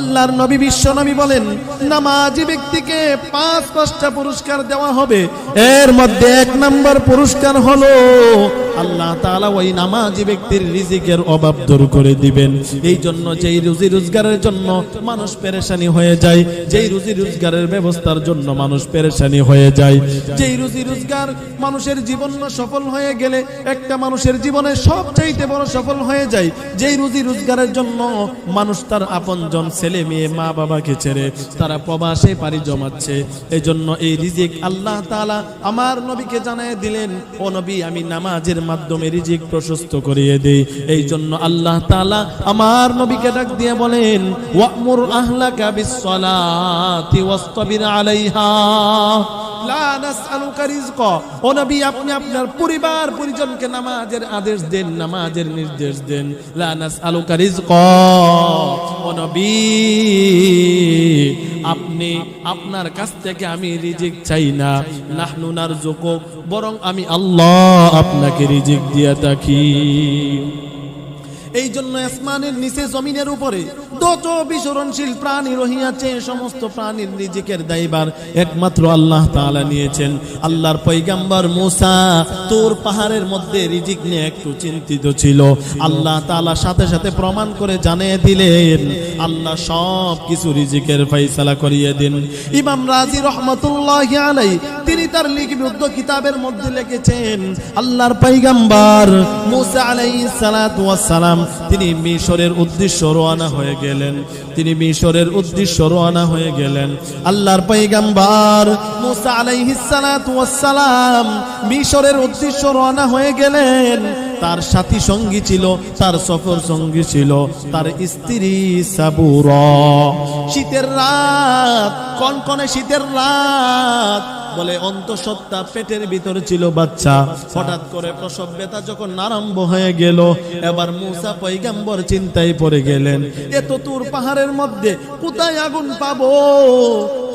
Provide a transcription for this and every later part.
আল্লাহর নবী বিশ্ব নবী বলেন নামাজি ব্যক্তিকে 5টা পুরস্কার দেওয়া হবে। এর মধ্যে 1 নম্বর পুরস্কার হলো আল্লাহ তাআলা ওই নামাজি ব্যক্তির রিজিকের অভাব দূর করে দিবেন। এই জন্য যেই রুজি রোজগারের জন্য মানুষ পেরেশানি হয়ে যায়, যেই রুজি রোজগারের ব্যবস্থার জন্য মানুষ পেরেশানি হয়ে যায়, যেই রুজি রোজগার মানুষের জীবন সফল হয়ে গেলে একটা মানুষের জীবনে সবচাইতে বড় সফল হয়ে যায়, যেই রুজি রোজগারের জন্য মানুষ তার আপনজন ছেলে মেয়ে মা বাবাকে ছেড়ে তারা প্রবাসে পাড়ি জমাচ্ছে। এই জন্য এই রিজিক আল্লাহ তাআলা আমার নবীকে জানিয়ে দিলেন, ও নবী আমি নামাজের মাধ্যমে রিজিক প্রশস্ত করিয়ে দেই। এই জন্য আল্লাহ তাআলা আমার নবীকে ডাক দিয়ে বলেন ওয়া'মুর আহলাকা বিস-সালাতি ওয়াসতাবির আলাইহা লা নাসআলুকা রিজকা। ও নবী আপনি আপনার পরিবার পরিজনকে নামাজের আদেশ দেন, নামাজের নির্দেশ দেন। লা নাসআলুকা রিজকা, ও নবী আপনি আপনার কাছ থেকে আমি রিজিক চাই না, নাহনু নারযুকুক, বরং আমি আল্লাহ আপনাকে রিজিক দিয়ে থাকি। এই জন্য আসমানের নিচে জমিনের উপরে যত বিচরণশীল প্রাণী রহিয়াছে সমস্ত প্রাণীর রিজিকের দায়ভার একমাত্র আল্লাহ তাআলা নিয়েছেন। আল্লাহর পয়গম্বর মুসা তুর পাহাড়ের মধ্যে রিজিক নিয়ে একটু চিন্তিত ছিল, আল্লাহ তাআলা সাথে সাথে প্রমাণ করে জানিয়ে দিলেন আল্লাহ সব কিছু রিজিকের ফয়সালা করিয়ে দেন। ইমাম রাজি রাহমাতুল্লাহি আলাইহি তিনি তার লিখিত কিতাবের মধ্যে লিখেছেন আল্লাহর পয়গম্বর মুসা আলাইহিস সালাতু ওয়াস সালাম তিনি মিশরের উদ্দেশ্যে রওনা হয়ে গেলেন, তিনি মিশরের উদ্দেশ্যে রওনা হয়ে গেলেন। আল্লাহর পয়গম্বর মুসা আলাইহিস সালাতু ওয়াস সালাম মিশরের উদ্দেশ্যে রওনা হয়ে গেলেন। তার সাথী সঙ্গী ছিল, তার সফর সঙ্গী ছিল তার স্ত্রী সাবুরা। শীতের রাত, কনকনে শীতের রাত, বলে অন্তঃসত্ত্বা পেটের ভিতর ছিল বাচ্চা। হঠাৎ করে প্রসব ব্যথা যখন আরম্ভ হয়ে গেল, এবার মুসা পয়গম্বর চিন্তায় পড়ে গেলেন, এত দূর পাহাড়ের মধ্যে কোথায় আগুন পাবো,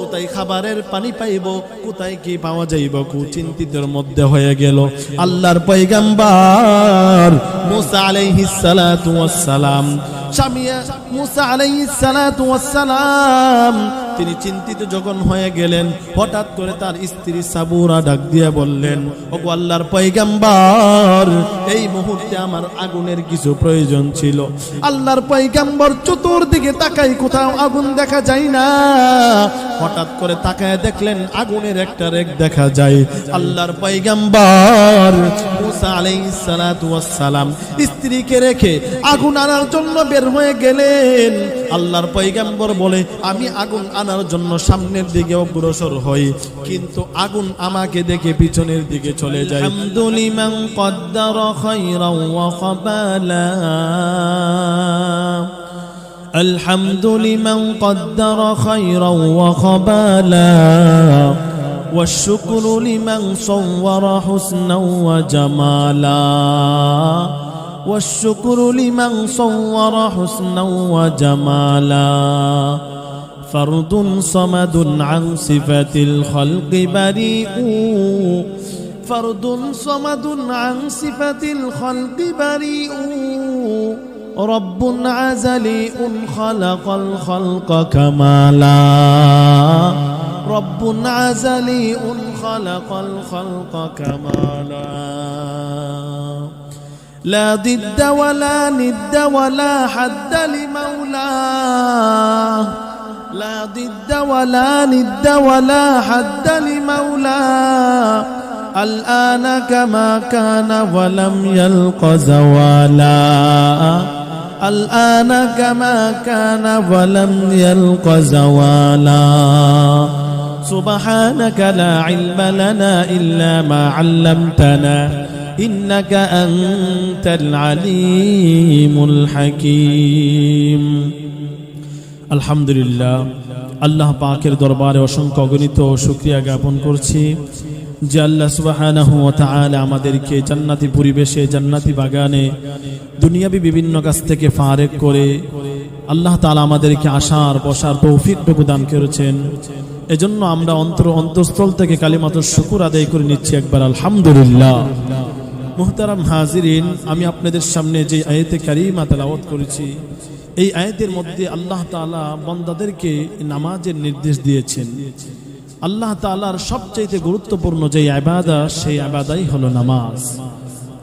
কোথায় খাবারের পানি পাইবো, কোথায় কি পাওয়া যাইব, চিন্তিতের মধ্যে হয়ে গেল। আল্লাহর পয়গম্বর মুসা আলাইহিস সালাতু ওয়াস সালাম শামিয়া মুসা আলাইহিস সালাতু ওয়াস সালাম তিনি চিন্তিত যখন হয়ে গেলেন, হঠাৎ করে তার স্ত্রী সাবুরা ডাক দিয়ে বললেন, ওগো আল্লাহর পয়গম্বর এই মুহূর্তে আমার আগুনের কিছু প্রয়োজন ছিল। আল্লাহর পয়গম্বর চতুর্দিকে তাকাই, কোথাও আগুন দেখা যায় না। হঠাৎ করে তাকায় দেখলেন আগুনের একটা রেখ দেখা যায়। আল্লাহর পয়গম্বর মুসা আলাইহিস সালাতু ওয়াস সালাম স্ত্রীকে রেখে আগুন আনার জন্য বের হয়ে গেলেন। আল্লাহর পয়গম্বর বলে আমি আগুন আনার জন্য সামনের দিকে অগ্রসর হই, কিন্তু আগুন আমাকে দেখে পিছনের দিকে চলে যায়। আলহামদুলিল্লাহ কদ্দারা খায়রান ওয়া খাবালা, আলহামদুলিল্লাহ কদ্দারা খায়রান ওয়া খাবালা, والشكر لمن صور حسنا وجمالا، والشكر لمن صور حسنا وجمالا، فرد صمد عن صفة الخلق بريء، فرد صمد عن صفة الخلق بريء، رب عزلي خلق الخلق كمالا، رب عزلي خلق الخلق كمالا، لا ضد ولا ند ولا حد لمولاه، لا ضد ولا ند ولا حد لمولاه، الآن كما كان ولم يلق زوالا، الآن كما كان ولم يلق زوالا، سبحانك لا علم لنا إلا ما علمتنا إنك أنت العليم الحكيم। الحمد لله আল্লাহ পাকের দরবারে অসংখ্য অগণিত শুকরিয়া জ্ঞাপন করছি যে আল্লাহ সুবহানাহু ওয়া তাআলা আমাদেরকে জান্নাতি পরিবেশে, জান্নাতি বাগানে দুনিয়াবি বিভিন্ন কাজ থেকে ফারেক করে আল্লাহ তাআলা আমাদেরকে আসার বসার তৌফিক প্রদান করেছেন। এজন্য আমরা অন্তঃস্থল থেকে কালিমাতুশ শুকর আদায় করে নিচ্ছি একবার আলহামদুলিল্লাহ। মুহতারাম হাজিরিন, আমি আপনাদের সামনে যে আয়াতে কারিমা তেলাওয়াত করেছি এই আয়াতের মধ্যে আল্লাহ তাআলা বান্দাদেরকে নামাজের নির্দেশ দিয়েছেন। আল্লাহ তাআলার সবচেয়ে গুরুত্বপূর্ণ যে ইবাদত, সেই ইবাদতই হলো নামাজ।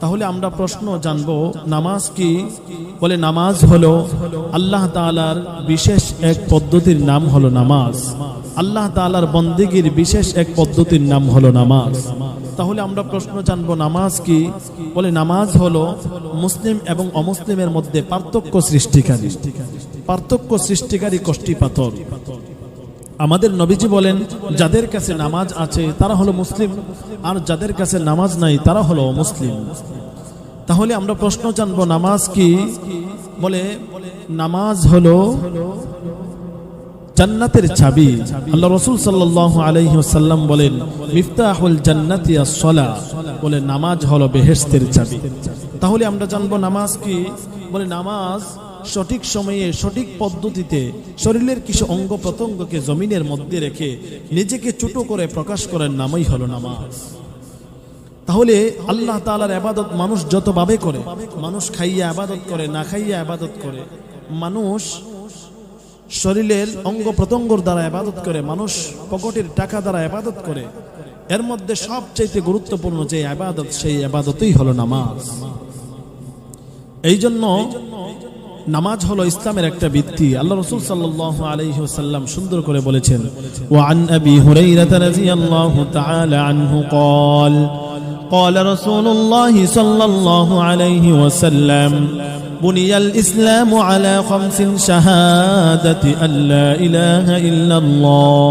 তাহলে আমরা প্রশ্ন জানব, নামাজ কি? বলে নামাজ হলো আল্লাহ তাআলার বিশেষ এক পদ্ধতির নাম হলো নামাজ। আল্লাহ তাআলার বন্দেগীর বিশেষ এক পদ্ধতির নাম হলো নামাজ। তাহলে আমরা প্রশ্ন জানব, নামাজ কি? বলে নামাজ হলো মুসলিম এবং অমুসলিমের মধ্যে পার্থক্য সৃষ্টিকারী কষ্টি পাথর। আমাদের নবীজি বলেন, যাদের কাছে নামাজ আছে তারা হলো মুসলিম, আর যাদের কাছে নামাজ নাই তারা হলো অমুসলিম। তাহলে আমরা প্রশ্ন জানব, নামাজ কি? বলে নামাজ হলো জান্নাতের চাবি। আল্লাহ রাসূল সাল্লাল্লাহু আলাইহি ওয়াসাল্লাম বলেন, মিফতাহুল জান্নাতি আস-সালাহ, বলে নামাজ হলো বেহেশতের চাবি। তাহলে আমরা জানব নামাজ কি? বলে নামাজ সঠিক সময়ে সঠিক পদ্ধতিতে শরীরের কিছু অঙ্গ প্রত্যঙ্গকে জমিনের মধ্যে রেখে নিজেকে ছোট করে প্রকাশ করার নামই হলো নামাজ। তাহলে আল্লাহ তাআলার ইবাদত মানুষ যতভাবে করে, মানুষ খাইয়া ইবাদত করে, না খাইয়া ইবাদত করে, মানুষ শরীরের অঙ্গ প্রত্যঙ্গর দ্বারা ইবাদত করে, মানুষ পকেটের টাকা দ্বারা ইবাদত করে, এর মধ্যে সবচেয়ে গুরুত্বপূর্ণ যে ইবাদত, সেই ইবাদতই হলো নামাজ। এই জন্য নামাজ হলো ইসলামের একটা ভিত্তি। আল্লাহ রাসূল সাল্লাল্লাহু আলাইহি ওয়াসাল্লাম সুন্দর করে বলেছেন, ওয়া আন আবি হুরায়রা রাদিয়াল্লাহু তাআলা আনহু قال قال رسول الله صلى الله عليه وسلم بني الإسلام على 5 شهادة أن لا إله إلا الله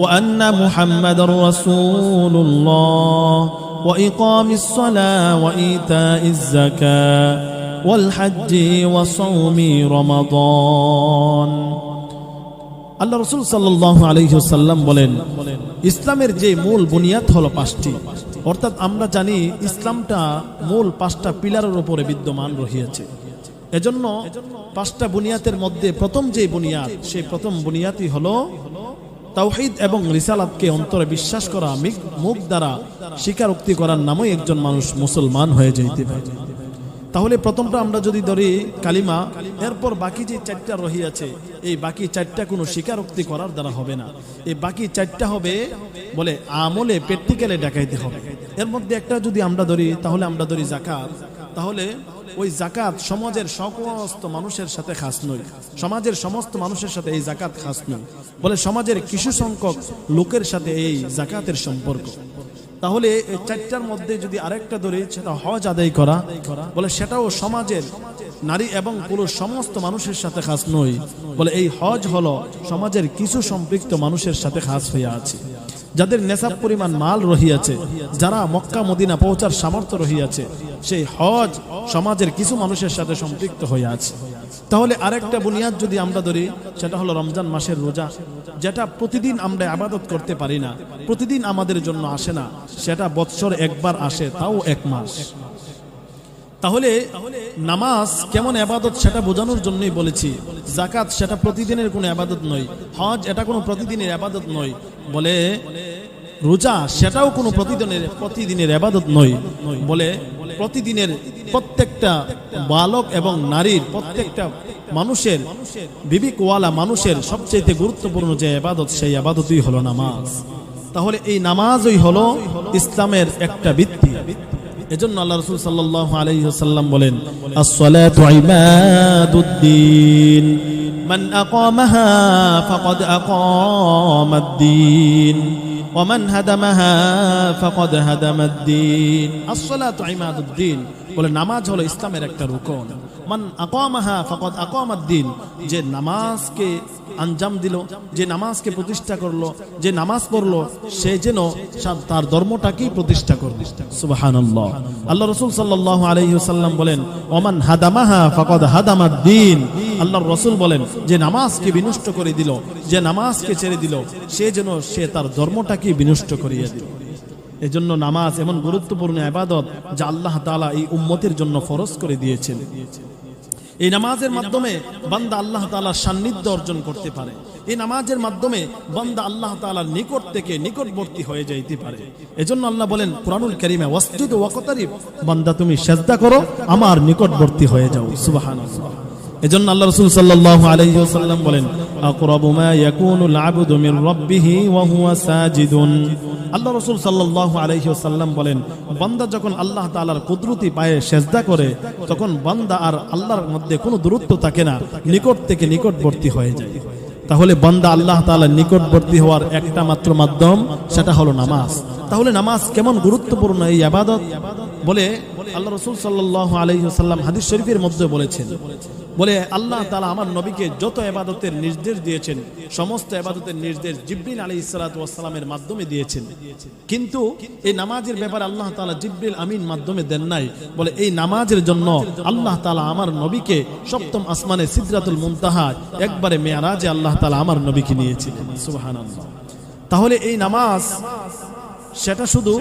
وأن محمد رسول الله وإقام الصلاة وإيتاء الزكاة والحج وصوم رمضان। আল্লাহ রাসূল সাল্লাল্লাহু আলাইহি ওয়াসাল্লাম বলেন, ইসলামের যে মূল বুনিয়াদ হলো 5টি। অর্থাৎ আমরা জানি ইসলামটা মূল 5টা পিলারের উপরে বিদ্যমান রহিয়াছে। এজন্য 5টা বুনিয়াদের মধ্যে প্রথম যে বুনিয়াদ, সেই প্রথম বুনিয়াদই হলো তাওহীদ এবং রিসালাতকে অন্তরে বিশ্বাস করা, মুখ দ্বারা স্বীকারোক্তি করার নামই একজন মানুষ মুসলমান হয়ে যাইতে পারে। তাহলে প্রথমটা আমরা যদি ধরি কালিমা, এরপর বাকি যে 4টা রহিয়াছে, এই বাকি 4টা কোনো স্বীকারোক্তি করার দ্বারা হবে না। এই বাকি 4টা হবে বলে আমলে, প্র্যাকটিক্যালে দেখাইতে হবে। এর মধ্যে একটা যদি আমরা ধরি, তাহলে আমরা ধরি যাকাত। তাহলে ওই যাকাত সমাজের সমস্ত মানুষের সাথে খাস নয়, সমাজের সমস্ত মানুষের সাথে এই যাকাত খাস নয়, বলে সমাজের কিছু সংখ্যক লোকের সাথে এই যাকাতের সম্পর্ক। তাহলে এই 4টার মধ্যে যদি আরেকটা ধরি, সেটা হজ আদায় করা, বলে সেটাও সমাজের নারী এবং পুরুষ সমস্ত মানুষের সাথে খাস নয়, বলে এই হজ হলো সমাজের কিছু সম্পৃক্ত মানুষের সাথে খাস হইয়া আছে। যাদের নেশাব পরিমাণ মাল রহিয়াছে, যারা মক্কা মদিনা পৌঁছার সামর্থ্য রহিয়াছে, সেই হজ সমাজের কিছু মানুষের সাথে সম্পৃক্ত হয়ে আছে। তাহলে আরেকটা বুনিয়াদ যদি আমরা ধরি, সেটা হলো রমজান মাসের রোজা, যেটা প্রতিদিন আমরা ইবাদত করতে পারি না, প্রতিদিন আমাদের জন্য আসে না, সেটা বৎসর একবার আসে, তাও 1 মাস। তাহলে নামাজ কেমন ইবাদত সেটা বোঝানোর জন্যই বলেছি। যাকাত সেটা প্রতিদিনের কোনো ইবাদত নয়, হজ এটা কোনো প্রতিদিনের ইবাদত নয়, বলে রোজা সেটাও কোনো প্রতিদিনের ইবাদত নয়, বলে প্রতিদিনের প্রত্যেকটা বালক এবং নারীর, প্রত্যেকটা মানুষের, বিবেকওয়ালা মানুষের সবচেয়ে গুরুত্বপূর্ণ যে ইবাদত, সেই ইবাদতই হলো নামাজ। তাহলে এই নামাজই হলো ইসলামের একটা ভিত্তি। এজন্য আল্লাহ রাসূল সাল্লাল্লাহু আলাইহি ওয়াসাল্লাম বলেন, আস-সালাতু ইমাদুদ্দিন মান আকামাহা ফাকাদ আকামাদ-দ্বীন ওয়া মান হাদামাহা ফাকাদ হাদামাদ-দ্বীন। আস-সালাতু ইমাদুদ্দিন, বলে নামাজ হলো ইসলামের একটা রুকন। মান আকামাহা ফাকাদ আকামাদ-দ্বীন, যে নামাজকে আঞ্জাম দিল, যে নামাজকে প্রতিষ্ঠা করলো, যে নামাজ পড়লো, সে যেন তার ধর্মটাকেই প্রতিষ্ঠা করবে। সুবহানাল্লাহ। আল্লাহ রাসূল সাল্লাল্লাহু আলাইহি ওয়াসাল্লাম বলেন, ওমান হাদামাহা ফাকাদ হাদামাদ-দ্বীন। আল্লাহর রাসূল বলেন, যে নামাজকে বিনষ্ট করে দিল, যে নামাজকে ছেড়ে দিল, সে যেন তার ধর্মটাকেই বিনষ্ট করিয়ে দিল। এজন্য নামাজ এমন গুরুত্বপূর্ণ ইবাদত যা আল্লাহ তাআলা এই উম্মতের জন্য ফরজ করে দিয়েছেন। এই নামাজের মাধ্যমে বান্দা আল্লাহ তাআলার সান্নিধ্য অর্জন করতে পারে। এই নামাজের মাধ্যমে বান্দা আল্লাহ তাআলার নিকট থেকে নিকটবর্তী হয়ে যাইতে পারে। এজন্য আল্লাহ বলেন কুরআনুল কারীমে, ওয়াসজুদ ওয়াকতারিব, বান্দা তুমি সিজদা করো, আমার নিকটবর্তী হয়ে যাও। সুবহানাল্লাহ। এজন্য আল্লাহ রাসূল সাল্লাল্লাহু আলাইহি ওয়াসাল্লাম বলেন আকরাবু মা ইয়াকুনুল আবদু মির রাব্বিহি ওয়া হুয়া সাজিদুন। আল্লাহ রাসূল সাল্লাল্লাহু আলাইহি ওয়াসাল্লাম বলেন বান্দা যখন আল্লাহ তাআলার কুদরতি পায়ে সেজদা করে তখন বান্দা আর আল্লাহর মধ্যে কোনো দূরত্ব থাকে না, নিকট থেকে নিকটবর্তী হয়ে যায়। তাহলে বান্দা আল্লাহ তাআলার নিকটবর্তী হওয়ার একটা মাত্র মাধ্যম, সেটা হলো নামাজ। তাহলে নামাজ কেমন গুরুত্বপূর্ণ এই ইবাদত বলে আল্লাহ রাসূল সাল্লাল্লাহু আলাইহি ওয়াসাল্লাম হাদিস শরীফের মধ্যে বলেছেন, বলে আল্লাহ তাআলা আমার নবীকে যত ইবাদতের নির্দেশ দিয়েছেন সমস্ত ইবাদতের নির্দেশ জিবরিল আলাইহিস সালাতু ওয়াস সালামের মাধ্যমে দিয়েছেন, কিন্তু এই নামাজের ব্যাপারে আল্লাহ তাআলা জিবরিল আমিন মাধ্যমে দেন নাই। বলে এই নামাজের জন্য আল্লাহ তাআলা আমার নবীকে সপ্তম আসমানে সিদরাতুল মুনতাহা একবারে মেরাজে আল্লাহ তাআলা আমার নবীকে নিয়েছিলেন। সুবহানাল্লাহ। তাহলে এই নামাজ সেটা শুধু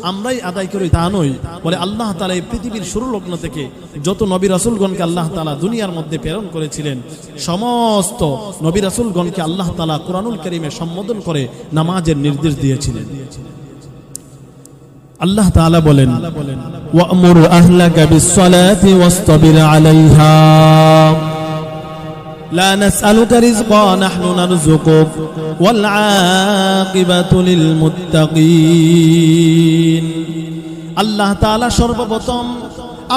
আমরাই আদায় করি তা নয়, বলে আল্লাহ তাআলা এই পৃথিবীর শুরু লগ্ন থেকে যত নবী রাসূলগণকে আল্লাহ তাআলা দুনিয়ার মধ্যে প্রেরণ করেছিলেন সমস্ত নবী রাসূলগণকে আল্লাহ তাআলা কুরআনুল কারীমে সম্বোধন করে নামাজের নির্দেশ দিয়েছিলেন। আল্লাহ তাআলা বলেন ওয়া'মুর আহলাকা বিস-সালাতি ওয়াসতাবির আলাইহা লা নাসআলুকা রিজকা নাহনু নারযুকুক ওয়াল আকিবাতু লিল মুত্তাকিন। আল্লাহ তাআলা সর্বপ্রথম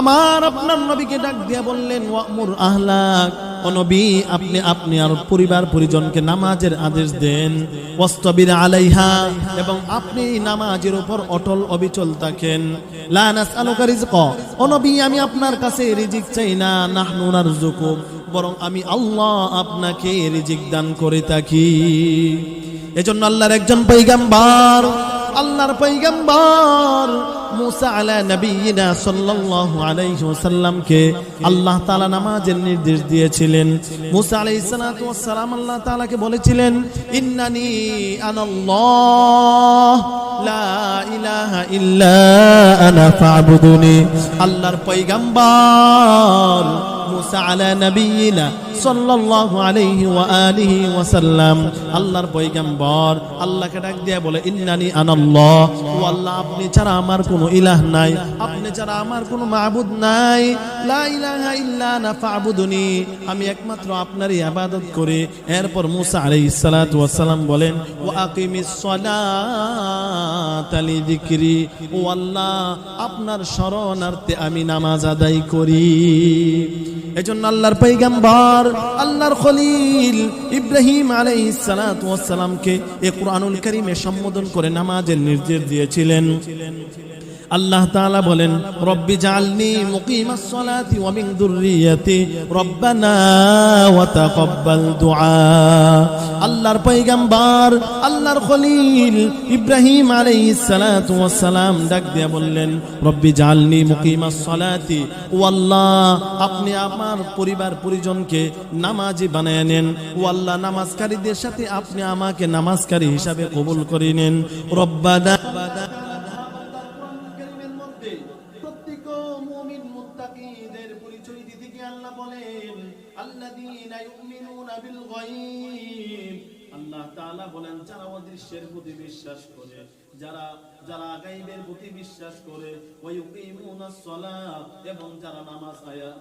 আমার আপনার নবীকে ডাক দিয়া বললেন ওয়া'মুর আহলাক, ও নবী আপনি আর পরিবার পরিজনকে নামাজের আদেশ দেন, ওয়াসতাবির আলাইহা, এবং আপনি নামাজের উপর অটল অবিচল থাকেন। লা নাসআলুকা রিজকা, ও নবী আমি আপনার কাছে রিজিক চাই না, নাহনু নারযুকুক, বরং আমি আল্লাহ আপনাকে রিজিক দান করে থাকি। এজন্য আল্লাহর একজন পয়গম্বর, আল্লাহর পয়গম্বর মুসা আলা নবিয়িনা সাল্লাল্লাহু আলাইহি ওয়াসাল্লামকে আল্লাহ তাআলা নামাজের নির্দেশ দিয়েছিলেন। মুসা আলাইহিস সালাতু ওয়াস সালাম আল্লাহ তাআলাকে বলেছিলেন ইন্নানি আনাল্লাহ লা ইলাহা ইল্লা আনা ফা'বুদুনি। আল্লাহর পয়গম্বর মুসা আলা নবিয়িনা সাল্লাল্লাহু আলাইহি ওয়া আলিহি ওয়াসাল্লাম আল্লাহর পয়গম্বর আল্লাহকে ডাক দিয়ে বলে ইন্নানি আনাল্লাহ, ও আল্লাহ আপনি ছাড়া আমার কোনো ইলাহ নাই, আপনি ছাড়া আমার কোনো মাবুদ নাই, লা ইলাহা ইল্লা আনা ফা'বুদুনি, আমি একমাত্র আপনারই ইবাদত করি। এরপর মুসা আলাইহিস সালাতু ওয়াস সালাম বলেন ওয়া আকিমিস সালাতা লিযিকরি, ও আল্লাহ আপনার শরণার্থে আমি নামাজ আদায় করি। এজন্য আল্লাহর পয়গম্বর আল্লাহর খলিল ইব্রাহিম আলাইহিস সালাতু ওয়াস সালামকে এই কুরআনুল কারীমে সম্বোধন করে নামাজের নির্দেশ দিয়েছিলেন। আল্লাহ তাআলা বলেন রব্বি জাআলনি মুকিমাস সালাতি ওয়া মিন যুররিয়াতি রব্বানা ওয়া তাকাব্বাল দুআ। আল্লাহর পয়গম্বর আল্লাহর খলিল ইব্রাহিম আলাইহিস সালাতু ওয়াস সালাম ডাক দিয়ে বললেন রব্বি জাআলনি মুকিমাস সালাতি, ও আল্লাহ আপনি আমার পরিবার পরিজনকে নামাজি বানায় নেন, ও আল্লাহ নামাজকারীদের সাথে আপনি আমাকে নামাজকারী হিসাবে কবুল করে নেন। রব্বানা আল্লাহ তাআলা বলেন যারা অদৃশ্যের প্রতি বিশ্বাস করে, যারা গায়বের প্রতি বিশ্বাস করে, ওয়া ইউকিমুনাস সালাত, এবং যারা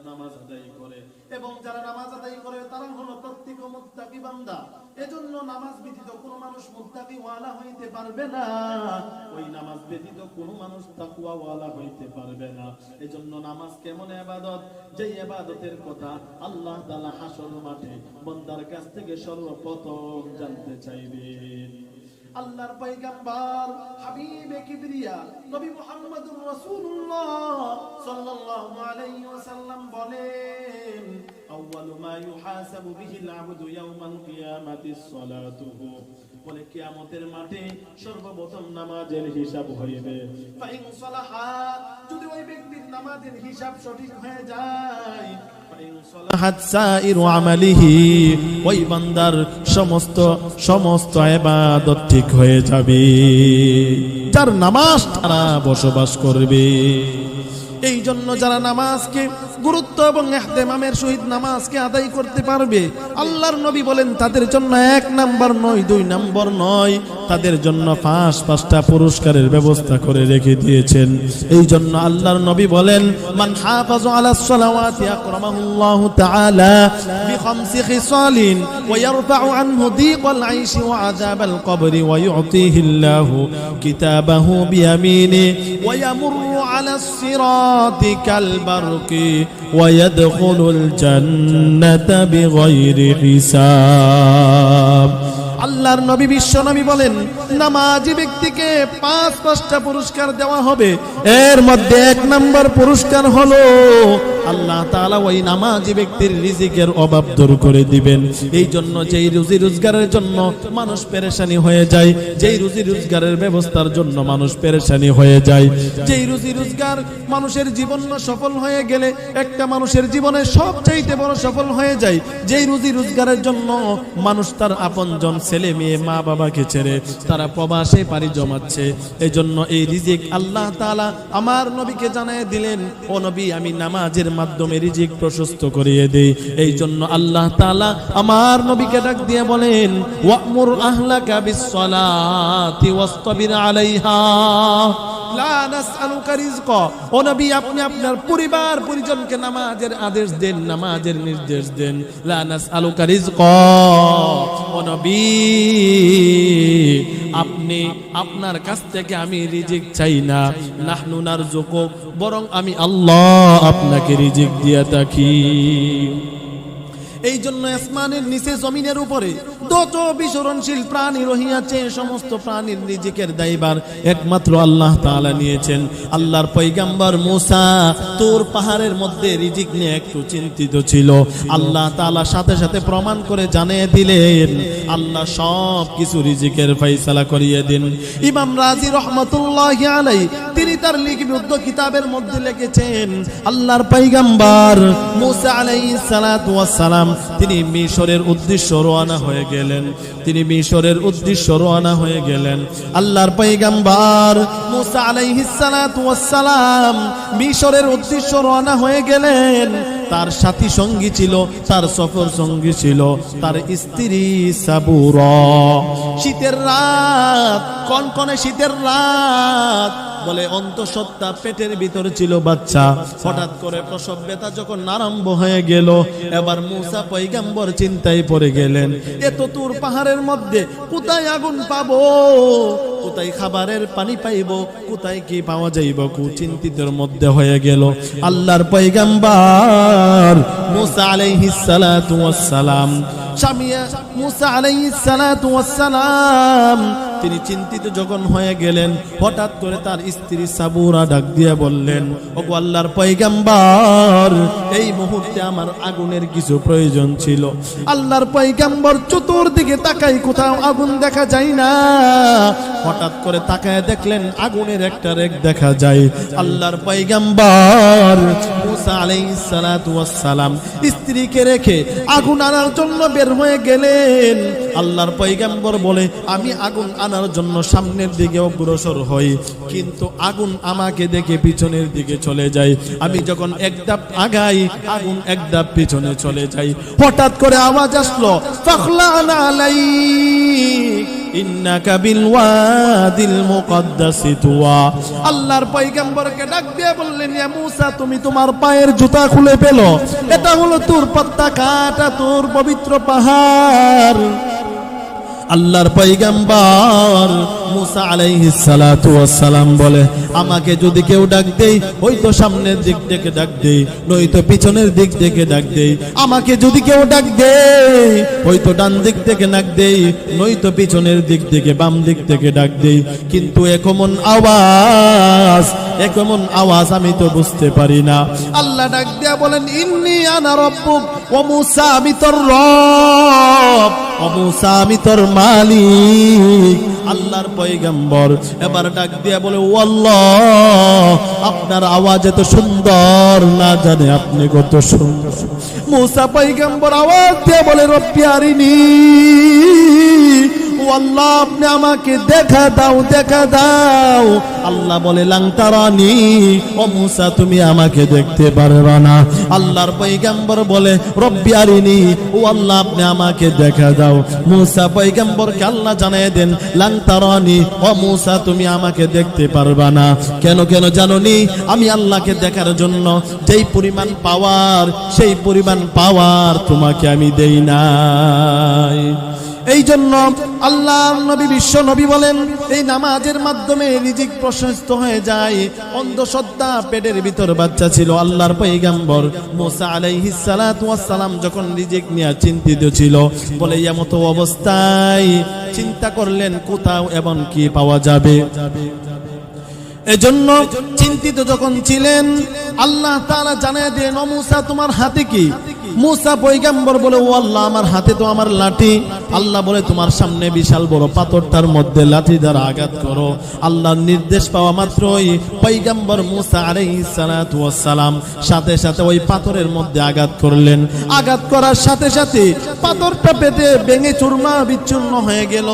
নামাজ আদায় করে, এবং যারা নামাজ আদায় করে তারা হলো প্রত্যেক মুত্তাকি বান্দা। এজন্য নামাজ ব্যতীত কোনো মানুষ মুত্তাকি ওয়ালা হইতে পারবে না, ওই নামাজ ব্যতীত কোনো মানুষ তাকওয়া ওয়ালা হইতে পারবে না। এজন্য নামাজ কেমন ইবাদত, যে ইবাদতের কথা আল্লাহ তাআলা হাসর মাঠে বান্দার কাছ থেকে সর্বপ্রথম জানতে চাইবেন। আল্লাহর পয়গম্বর হাবিবে কিবরিয়া নবী মুহাম্মদুর রাসূলুল্লাহ সাল্লাল্লাহু আলাইহি ওয়াসাল্লাম বলেন আউয়ালু মা ইউহাসাবু বিহিল আবদু ইয়াউমাল কিয়ামাতিস সালাতুহু, বলে কিয়ামতের মাঠে সর্বপ্রথম নামাজের হিসাব হইবে। ফাইন সালাহা, যদি ওই ব্যক্তির নামাজের হিসাব সঠিক হয়ে যায়, ফাইন সালাহাত সাইরু আমালিহি, ওই বান্দার সমস্ত ইবাদত ঠিক হয়ে যাবে, যার নামাজ তারা বসবাস করবে। এই জন্য যারা নামাজকে গুরুত্ব এবং ইহতিমামের সহিত নামাজকে আদায় করতে পারবে, আল্লাহর নবী বলেন তাদের জন্য 1 নাম্বার নয়, 2 নাম্বার নয়, তাদের জন্য 5টা পুরস্কারের ব্যবস্থা করে রেখে দিয়েছেন। এই জন্য আল্লাহর নবী বলেন, মান হাফাযা আলাস সালাওয়াতি আকরামাহুল্লাহু তাআলা বিখামসি খিসালিন ওয়া ইয়ারফা'ু আনহু দীকাল আইশি ওয়া আযাবাল কবরি ওয়া ইউতিহিল্লাহু কিতাবাহু বিয়ামিনি ওয়া ইয়ামুররু আলাস সিরাতি কাল বারকি ওয়া ইয়াদখুলুল জান্নাতা বিগাইরি হিসাব। আল্লাহর নবী বিশ্ব নবী বলেন, নামাজি ব্যক্তিকে 5টা পুরস্কার দেওয়া হবে। এর মধ্যে 1 নাম্বার পুরস্কার হলো আল্লাহ তাআলা ওই নামাজি ব্যক্তির রিজিকের অভাব দূর করে দিবেন। এই জন্য যেই রুজি রোজগারের জন্য মানুষ পেরেশানি হয়ে যায়, যেই রুজি রোজগারের ব্যবস্থার জন্য মানুষ পেরেশানি হয়ে যায়, যেই রুজি রোজগার মানুষের জীবন সফল হয়ে গেলে একটা মানুষের জীবনে সবচাইতে বড় সফল হয়ে যায়, যেই রুজি রোজগারের জন্য মানুষ তার আপনজন ছেলে মেয়ে মা বাবাকে ছেড়ে তারা প্রবাসে পাড়ি জমাচ্ছে। এই জন্য এই রিজিক আল্লাহ তাআলা আমার নবীকে জানিয়ে দিলেন, ও নবী আমি নামাজের মাধ্যমে রিজিক প্রশস্ত করিয়ে দেই। এই জন্য আল্লাহ তাআলা আমার নবীকে ডাক দিয়ে বলেন, ওয়া'মুর আহলাকা বিস-সালাতি ওয়াসতাবির আলাইহা লা নাসআলুকা রিজকা। ও নবী আপনি আপনার পরিবার পরিজনকে নামাজের আদেশ দেন, নামাজের নির্দেশ দেন। লা নাসআলুকা রিজকা, ও নবী আপনি আপনার কাছ থেকে আমি রিজিক চাই না, নাহনু নারযুকুক, বরং আমি আল্লাহ আপনাকে রিজিক দিয়ে থাকি। এই জন্য আসমানের নিচে জমিনের উপরে যত বিচরণশীল প্রাণী রহিয়াছে সমস্ত প্রাণীর রিজিকের দায়ভার একমাত্র আল্লাহ তাআলা নিয়েছেন। আল্লাহর পয়গম্বর মুসা তুর পাহাড়ের মধ্যে রিজিক নিয়ে একটু চিন্তিত ছিল। আল্লাহ তাআলা সাথে সাথে প্রমাণ করে জানিয়ে দিলেন, আল্লাহ সব কিছু রিজিকের ফয়সালা করিয়ে দিন। ইমাম রাজি রহমাতুল্লাহি আলাইহি তিনি তার লিখিত কিতাবের মধ্যে লিখেছেন, আল্লাহর পয়গম্বর মুসা আলাইহিস সালাতু ওয়াস সালাম তিনি মিশরের উদ্দেশ্যে রওনা হয়ে গেলেন। তিনি মিশরের উদ্দেশ্যে রওনা হয়ে গেলেন। আল্লাহর পয়গম্বর মুসা আলাইহিস সালাতু ওয়াস সালাম মিশরের উদ্দেশ্যে রওনা হয়ে গেলেন। তার সাথী সঙ্গী ছিল, তার সফর সঙ্গী ছিল তার স্ত্রী সাবুরা। শীতের রাত, কনকনে শীতের রাত, বলে অন্তঃসত্ত্বা পেটের ভিতর ছিল বাচ্চা। হঠাৎ করে প্রসব ব্যথা যখন আরম্ভ হয়ে গেল, এবার মুসা পয়গম্বর চিন্তায় পড়ে গেলেন, এত দূর পাহাড়ের মধ্যে কোথায় আগুন পাবো, কোথায় খাবারের পানি পাইবো, কোথায় কি পাওয়া যাইব, চিন্তিতের মধ্যে হয়ে গেল। আল্লাহর পয়গম্বর মুসা আলাইহিস সালাতু ওয়াস সালাম, স্বামী মুসা আলাইহিস সালাতু ওয়াস সালাম তিনি চিন্তিত যখন হয়ে গেলেন, হঠাৎ করে তার স্ত্রী সাবুরা ডাক দিয়ে বললেন, ওগো আল্লাহর পয়গম্বর এই মুহূর্তে আমার আগুনের কিছু প্রয়োজন ছিল। আল্লাহর পয়গম্বর চতুর্দিকে তাকাই, কোথাও আগুন দেখা যায় না। হঠাৎ করে তাকায় দেখলেন আগুনের একটা রেখ দেখা যায়। আল্লাহর পয়গম্বর মুসা আলাইহিস সালাতু ওয়াস সালাম স্ত্রীকে রেখে আগুন আনার জন্য বের হয়ে গেলেন। আল্লাহর পয়গম্বর বলে, আমি আগুন আনার জন্য সামনের দিকে অগ্রসর হই, কিন্তু আগুন আমাকে দেখে পিছনের দিকে চলে যায়। আমি যখন এক ধাপ আগাই, আগুন এক ধাপ পিছনে চলে যায়। হঠাৎ করে আওয়াজ আসলো, ফাখলানা আলাইক ইন্নাকা বিল ওয়াদিল মুকদ্দাসি তুয়া। আল্লাহর পয়গম্বরকে ডাক দিয়ে বললেন, ইয়া মুসা তুমি তোমার পায়ের জুতা খুলে ফেলো, এটা হলো তোর পতাকা, এটা তোর পবিত্র পাহাড়। আল্লাহর পয়গম্বর মুসা আলাইহিস সালাতু ওয়াস সালাম বলে, আমাকে যদি কেউ ডাক দেই হয়তো সামনের দিক থেকে ডাক দেই, নয়তো পিছনের দিক থেকে ডাক দেই। আমাকে যদি কেউ ডাক দেই হয়তো ডান দিক থেকে ডাক দেই, নয়তো পিছনের দিক থেকে বাম দিক থেকে ডাক দেই, কিন্তু একমন আওয়াজ আমি তো বুঝতে পারি না। আল্লাহ ডাক দিয়া বলেন, ইন্নী আনা রাব্বুক ওয়া মুসা আমি তোর রব, ও মুসা আমি তোর মালিক। আল্লাহর পয়গম্বর এবার ডাক দিয়া বলে, ও আল্লাহ আপনার আওয়াজ এত সুন্দর, না জানে আপনি কত সুন্দর। মুসা পয়গম্বর আওয়াজ দিয়ে বলে, রব্বি আরিনি, ও আল্লাহ আল্লাহ আপনি আমাকে দেখা দাও, দেখা দাও। আল্লাহ বলে লাং তারানি, ও মূসা তুমি আমাকে দেখতে পারবে না। আল্লাহর পয়গম্বর বলে রব্বি আরিনি, ও আল্লাহ আপনি আমাকে দেখা দাও। মূসা পয়গম্বরকে আল্লাহ জানিয়ে দেন লাং তারানি, ও মূসা তুমি আমাকে দেখতে পারবে না। কেন কেন জানোনি? আমি আল্লাহকে দেখার জন্য যেই পরিমাণ পাওয়ার, সেই পরিমাণ পাওয়ার তোমাকে আমি দেই নাই। এই জন্য আল্লাহ নবী, বিশ্ব নবী বলেন এই নামাজের মাধ্যমে রিজিক প্রশস্ত হয়ে যায়। অন্ধশ্রদ্ধা পেটের ভিতর বাচ্চা ছিল আল্লাহর পয়গম্বর মুসা আলাইহিস সালাতু ওয়াস সালাম যখন রিজিক নিয়ে চিন্তিত ছিল, বলে এমত অবস্থায় চিন্তা করলেন কোথাও এমন কি পাওয়া যাবে। এজন্য চিন্তিত যখন ছিলেন আল্লাহ তাআলা জানিয়ে দেন, ও মূসা তোমার হাতে কি? মূসা পয়গম্বর বলে ও আল্লাহ আমার হাতে তো আমার লাঠি। আল্লাহ বলে তোমার সামনে বিশাল বড় পাথরটার মধ্যে লাঠি দ্বারা আঘাত করো। আল্লাহর নির্দেশ পাওয়া মাত্রই পয়গম্বর মূসা আলাইহিস সালাতু ওয়াস সালাম সাথে সাথে ওই পাথরের মধ্যে আঘাত করলেন। আঘাত করার সাথে সাথে পাথরটা পেটে ভেঙে চূর্মা বিচ্ছিন্ন হয়ে গেল।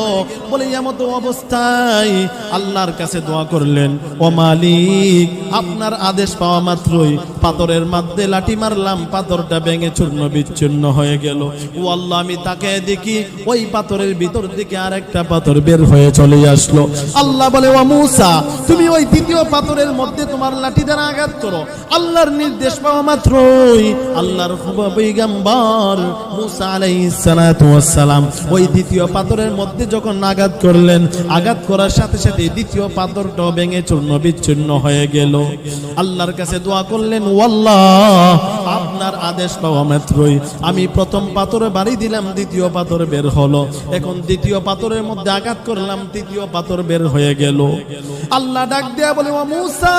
বলে এমত অবস্থায় আল্লাহর কাছে দোয়া করলেন, ও মালিক আপনার আদেশ পাওয়া মাত্রই পাথরের মধ্যে লাঠি মারলাম, পাথরটা ভেঙে চূর্ণ বিচ্ছিন্ন হয়ে গেল। ও আল্লাহ আমি তাকে দেখি ওই পাথরের ভিতর থেকে আরেকটা পাথর বের হয়ে চলে আসলো। আল্লাহ বলে ও মূসা তুমি ওই দ্বিতীয় পাথরের মধ্যে তোমার লাঠি দ্বারা আঘাত করো। আল্লাহর নির্দেশ পাওয়া মাত্রই আল্লাহর পয়গম্বর মূসা আলাইহিস সালাতু ওয়াস সালাম ওই দ্বিতীয় পাথরের মধ্যে যখন আঘাত করলেন, আঘাত করার সাথে সাথে দ্বিতীয় পাথরটা ভেঙে চূর্ণ বিচ্ছিন্ন হয়ে গেল। আল্লাহর কাছে দোয়া করলেন, ও আল্লাহ আপনার আদেশ পাওয়া মাত্রই আমি প্রথম পাথরে বাড়ি দিলাম, দ্বিতীয় পাথর বের হলো। এখন দ্বিতীয় পাথরের মধ্যে আঘাত করলাম, তৃতীয় পাথর বের হয়ে গেল। আল্লাহ ডাক দেয়া বলে, ও মূসা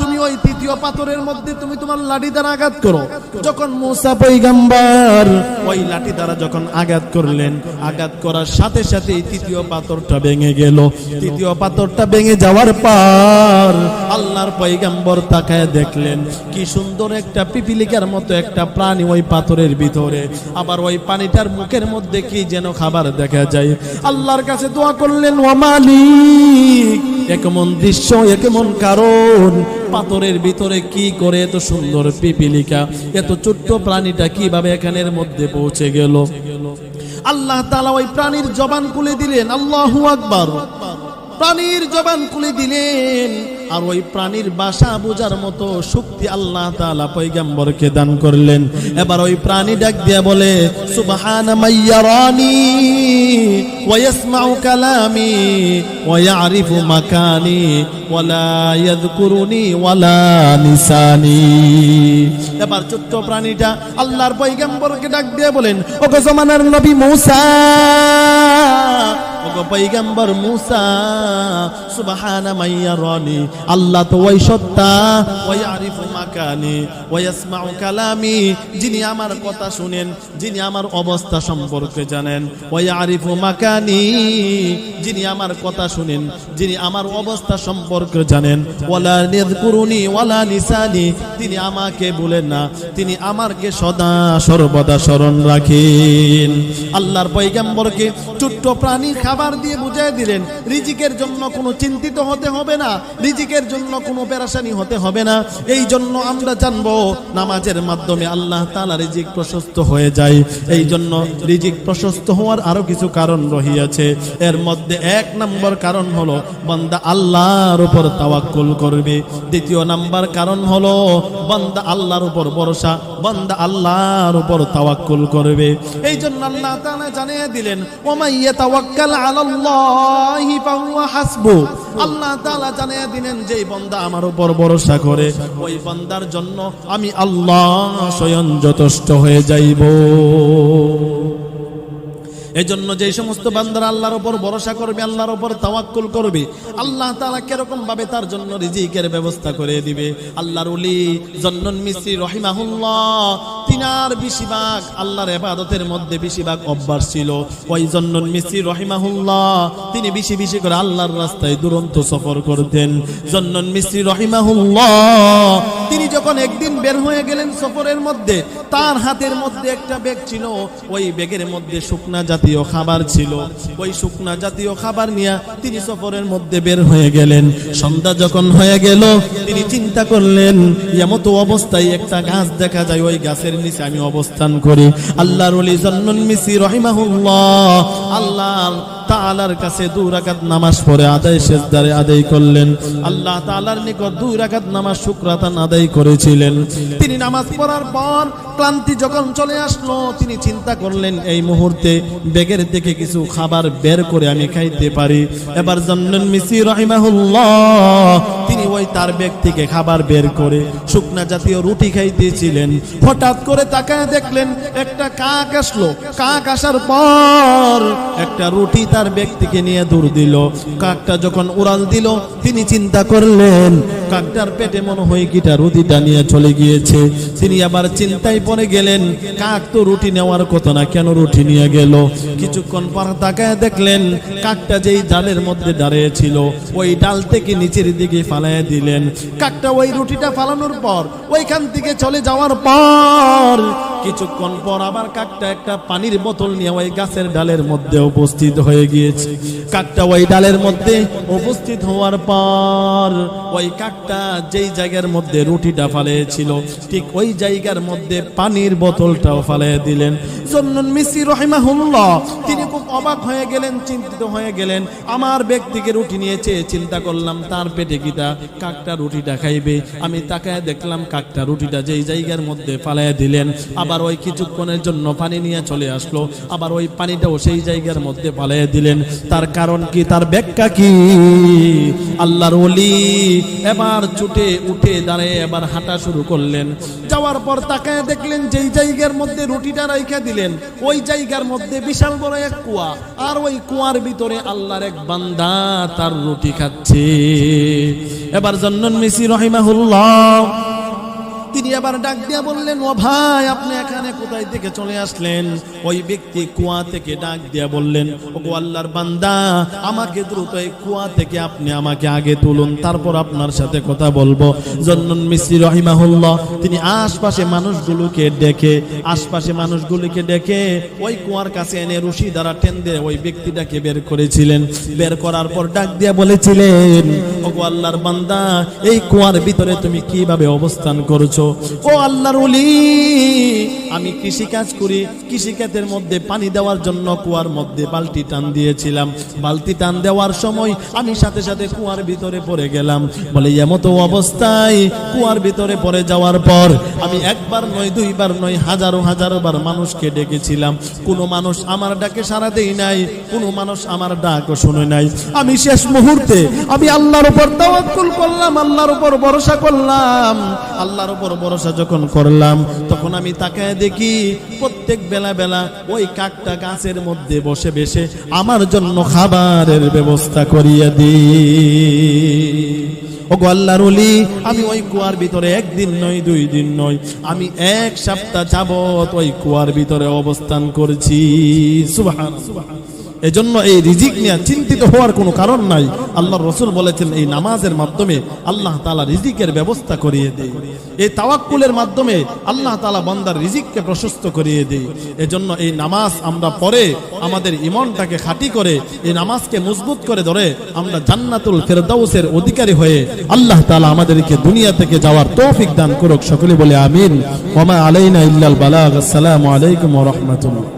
তুমি ওই তৃতীয় পাথরের মধ্যে তুমি তোমার লাঠি দ্বারা আঘাত করো। যখন মূসা পয়গম্বর ওই লাঠি দ্বারা যখন আঘাত করলেন, আঘাত করার সাথে সাথে তৃতীয় পাথরটা ভেঙে গেল। তৃতীয় পাথরটা ভেঙে যাওয়ার পর আল্লাহর পয়গম্বর তাকায় দেখলেন কি সুন্দর একটা পিপিলিকার মতো একটা প্রাণী ওই পাথরের ভিতরে। আবার ওই পানিটার মুখের মধ্যে কি যেন খাবার দেখা যায়। আল্লাহর কাছে দোয়া করলেন, ও মালিক কেমন দৃশ্য, কেমন কারণ, পাথরের ভিতরে কি করে এত সুন্দর পিপিলিকা, এত ছোট্ট প্রাণীটা কিভাবে এখানের মধ্যে পৌঁছে গেল। আল্লাহ তাআলা ওই প্রাণীর জবান খুলে দিলেন। আল্লাহু আকবার। প্রাণীর জবান খুলে দিলেন আর ওই প্রাণীর ভাষা বোঝার মতো শক্তি আল্লাহ তাআলা পয়গম্বরকে দান করলেন। এবার ওই প্রাণী ডাক দিয়ে বলে সুবহানা মাইয়ারানি ওয়া ইয়াসমাউ কালামি ওয়া ইয়ারিফু মাকানি ওয়া লা ইয়াযকুরুনি ওয়া লা নিসানি। এবার ছোট্ট প্রাণীটা আল্লাহর পয়গম্বরকে ডাক দিয়ে বলেন, ওগো জমানার নবী মূসা, ওগো পয়গম্বর মূসা, সুবহানা মাইয়ারানি আল্লাহ তো ওই সত্তা, ওয়া ইয়ারিফু মাকানি ওয়া ইয়াসমাউ কালামি যিনি আমার কথা শুনেন, যিনি আমার অবস্থা সম্পর্কে জানেন। ওয়া ইয়ারিফু মাকানি যিনি আমার কথা শুনেন, যিনি আমার অবস্থা সম্পর্কে জানেন। ওয়ালা ইয়াযকুরুনি ওয়ালা নিসানি তিনি আমাকে ভুলেন না, তিনি আমাকে সদা সর্বদা স্মরণ রাখেন। আল্লাহর পয়গম্বরকে ছোট্ট প্রাণী খাবার দিয়ে বুঝিয়ে দিলেন রিজিকের জন্য কোনো চিন্তিত হতে হবে না, রিজিকের জন্য কোনো পেরেশানি হতে হবে না। এই জন্য আমরা জানবো নামাজের মাধ্যমে আল্লাহ তাআলা রিজিক প্রশস্ত হয়ে যায়। এই জন্য রিজিক প্রশস্ত হওয়ার আরো কিছু কারণ রহিয়াছে। এর মধ্যে এক নম্বর কারণ হলো বান্দা আল্লাহর উপর তাওয়াক্কুল করবে। দ্বিতীয় নাম্বার কারণ হলো বান্দা আল্লাহর উপর ভরসা, বান্দা আল্লাহর উপর তাওয়াক্কুল করবে। এই জন্য আল্লাহ তাআলা জানিয়ে দিলেন, ওয়া মাইয়া তাওয়াক্কাল আলাল্লাহি ফাহুয়া হাসবু। আল্লাহ তাআলা জানিয়ে দিলেন যেই বান্দা আমার উপর ভরসা করে ওই বান্দার জন্য আমি আল্লাহ স্বয়ং যথেষ্ট হয়ে যাইব। এজন্য যে সমস্ত বান্দারা আল্লাহর উপর ভরসা করবে, আল্লাহর উপর তাওয়াক্কুল করবে, আল্লাহ তাআলা কিরকম ভাবে তার জন্য রিজিকের ব্যবস্থা করে দিবে। আল্লাহর ওলি জন্নুন মিসরি রহিমাহুল্লাহ তিনার বেশিরভাগ আল্লাহর ইবাদতের মধ্যে বেশিরভাগ অভ্যাস ছিল। ওই জন্নুন মিসরি রহিমাহুল্লাহ তিনি বেশি বেশি করে আল্লাহর রাস্তায় দুরন্ত সফর করতেন। জন্নুন মিসরি রহিমাহুল্লাহ তিনি যখন একদিন বের হয়ে গেলেন সফরের মধ্যে, তার হাতের মধ্যে একটা ব্যাগ ছিল, ওই ব্যাগের মধ্যে শুকনা জাতীয় জাতীয় খাবার ছিল, ওই শুকনা জাতীয় খাবার নিয়ে তিনি সফরের মধ্যে বের হয়ে গেলেন। সন্ধ্যা যখন হয়ে গেল তিনি চিন্তা করলেন এমতো অবস্থায় একটা গাছ দেখা যায়, ওই গাছের নিচে আমি অবস্থান করি। আল্লাহর ওলি জন্নুল মিসরি রাহিমাহুল্লাহ আল্লাহ তাআলার কাছে 2 রাকাত নামাজ পড়ে আদায় সেজদারে আদায় করলেন। আল্লাহ তাআলার নিকট 2 রাকাত নামাজ শুকরাতান আদায় করেছিলেন। তিনি নামাজ পড়ার পর ক্লান্তি যখন চলে আসলো তিনি চিন্তা করলেন এই মুহূর্তে ব্যাগের থেকে কিছু খাবার বের করে আমি খাইতে পারি। এবার জন্নুল মিসরি রাহিমাহুল্লাহ তিনি ওই তার ব্যাগ থেকে খাবার বের করে শুকনা জাতীয় রুটি খাইতেছিলেন। হঠাৎ করে তাকায় দেখলেন একটা কাক আসলো। কাক আসার পর একটা রুটি তার ব্যাগ থেকে নিয়ে দৌড় দিল। কাকটা যখন উড়াল দিল তিনি চিন্তা করলেন কাকটার পেটে মনে হয় কিটা রুটিটা নিয়ে চলে গিয়েছে। তিনি আবার চিন্তায় পড়ে গেলেন কাক তো রুটি নেওয়ার কথা না, কেন রুটি নিয়ে গেল। কিছুক্ষণ পর তাকায় দেখলেন কাকটা যেই ডালের মধ্যে দাঁড়িয়ে ছিল ওই ডাল থেকে নিচের দিকে ফালাইয়া দিলেন। কাকটা ওই রুটিটা ফালানোর পর ওইখান থেকে চলে যাওয়ার পর কিছুক্ষণ পর আবার কাকটা একটা পানির বোতল নিয়ে ওই গাছের ডালের মধ্যে উপস্থিত হয়ে গিয়েছে। কাকটা ওই ডালের মধ্যে উপস্থিত হওয়ার পর ওই কাকটা যেই জায়গার মধ্যে রুটিটা ফালিয়েছিল ঠিক ওই জায়গার মধ্যে পানির বোতলটাও ফালিয়ে দিলেন। জন্নুল মিসরি রাহিমাহুল্লাহ তিনি খুব অবাক হয়ে গেলেন, চিন্তিত হয়ে গেলেন। আমার ব্যক্তিকে রুটি নিয়েছে, চিন্তা করলাম তার পেটে কিটা কাকটা রুটিটা খাইবে। আমি তাকায় দেখলাম কাকটা রুটিটা যেই জায়গার মধ্যে ফালিয়ে দিলেন আবার ওই কিছুক্ষণের জন্য পানি নিয়ে চলে আসলো, আবার ওই পানিটাও সেই জায়গার মধ্যে ফালিয়ে দিলেন। তার কারণ কি, তার ব্যাখ্যা কি? আল্লাহর ওলি এবার ছুটে উঠে দাঁড়িয়ে এবার হাঁটা শুরু করলেন। যাওয়ার পর তাকায় দেখলেন যেই জায়গার মধ্যে রুটিটা রাইখা দিলেন ওই জায়গার মধ্যে বিশাল বড় এক কুয়া, আর ওই কুয়ার ভিতরে আল্লাহর এক বান্দা তার রুটি খাচ্ছে। এবার জন্নুল মিসরি রাহিমাহুল্লাহ তিনি আবার ডাক দিয়া বললেন ও ভাই আপনি এখানে কোথায় থেকে চলে আসলেন? ওই ব্যক্তি কুয়া থেকে ডাক দিয়া বললেন ওগো আল্লাহর বান্দা আমাকে দ্রুত এই কুয়া থেকে আপনি আমাকে আগে তুলুন, তারপর আপনার সাথে কথা বলবো। জন্নুল মিসরি রাহিমাহুল্লাহ তিনি আশপাশে মানুষগুলোকে ডেকে ওই কুয়ার কাছে এনে রশি দ্বারা টেন দিয়ে ওই ব্যক্তিটাকে বের করেছিলেন। বের করার পর ডাক দিয়া বলেছিলেন ওগো আল্লাহর বান্দা এই কুয়ার ভিতরে তুমি কিভাবে অবস্থান করছো? ও আল্লাহর ওলি আমি কৃষি কাজ করি, কৃষিক্ষেতের মধ্যে পানি দেওয়ার জন্য কুয়ার মধ্যে বালতি টান দিয়েছিলাম। বালতি টান দেওয়ার সময় আমি সাথে সাথে কুয়ার ভিতরে পড়ে গেলাম। বলে এমতো অবস্থায় কুয়ার ভিতরে পড়ে যাওয়ার পর আমি একবার নয় দুইবার নয় হাজারো বার মানুষকে ডেকেছিলাম, কোনো মানুষ আমার ডাকে সাড়া দেই নাই, কোনো মানুষ আমার ডাকও শুনে নাই। আমি শেষ মুহূর্তে আমি আল্লাহর উপর তাওয়াক্কুল করলাম, আল্লাহর উপর ভরসা করলাম। আল্লাহর উপর ভরসা যখন করলাম তখন আমি তাকায় দেখি প্রত্যেক বেলা ওই কাকটা গাছের মধ্যে বসে বসে আমার জন্য খাবারের ব্যবস্থা করিয়ে দিই। ওগো আল্লাহর ওলি আমি ওই কুয়ার ভিতরে একদিন নয় 2 দিন নয় আমি 1 সপ্তাহ যাবত ওই কুয়ার ভিতরে অবস্থান করছি। সুবহানাল্লাহ। এজন্য এই রিজিক নিয়ে চিন্তিত হওয়ার কোনো কারণ নাই। আল্লাহর রাসূল বলেছেন এই নামাজের মাধ্যমে আল্লাহ তাআলা রিজিকের ব্যবস্থা করিয়ে দেয়। এই তাওয়াক্কুলের মাধ্যমে আল্লাহ তাআলা বান্দার রিজিককে প্রশস্ত করিয়ে দেয়। এজন্য এই নামাজ আমরা পড়ে আমাদের ঈমানটাকে খাঁটি করে এই নামাজকে মজবুত করে ধরে আমরা জান্নাতুল ফেরদাউসের অধিকারী হয়ে আল্লাহ তাআলা আমাদেরকে দুনিয়া থেকে যাওয়ার তৌফিক দান করুক। সকলে বলে আমিন। ওয়া মা আলাইনা ইল্লাল বালাগ। আসসালামু আলাইকুম ওয়া রাহমাতুল্লাহ।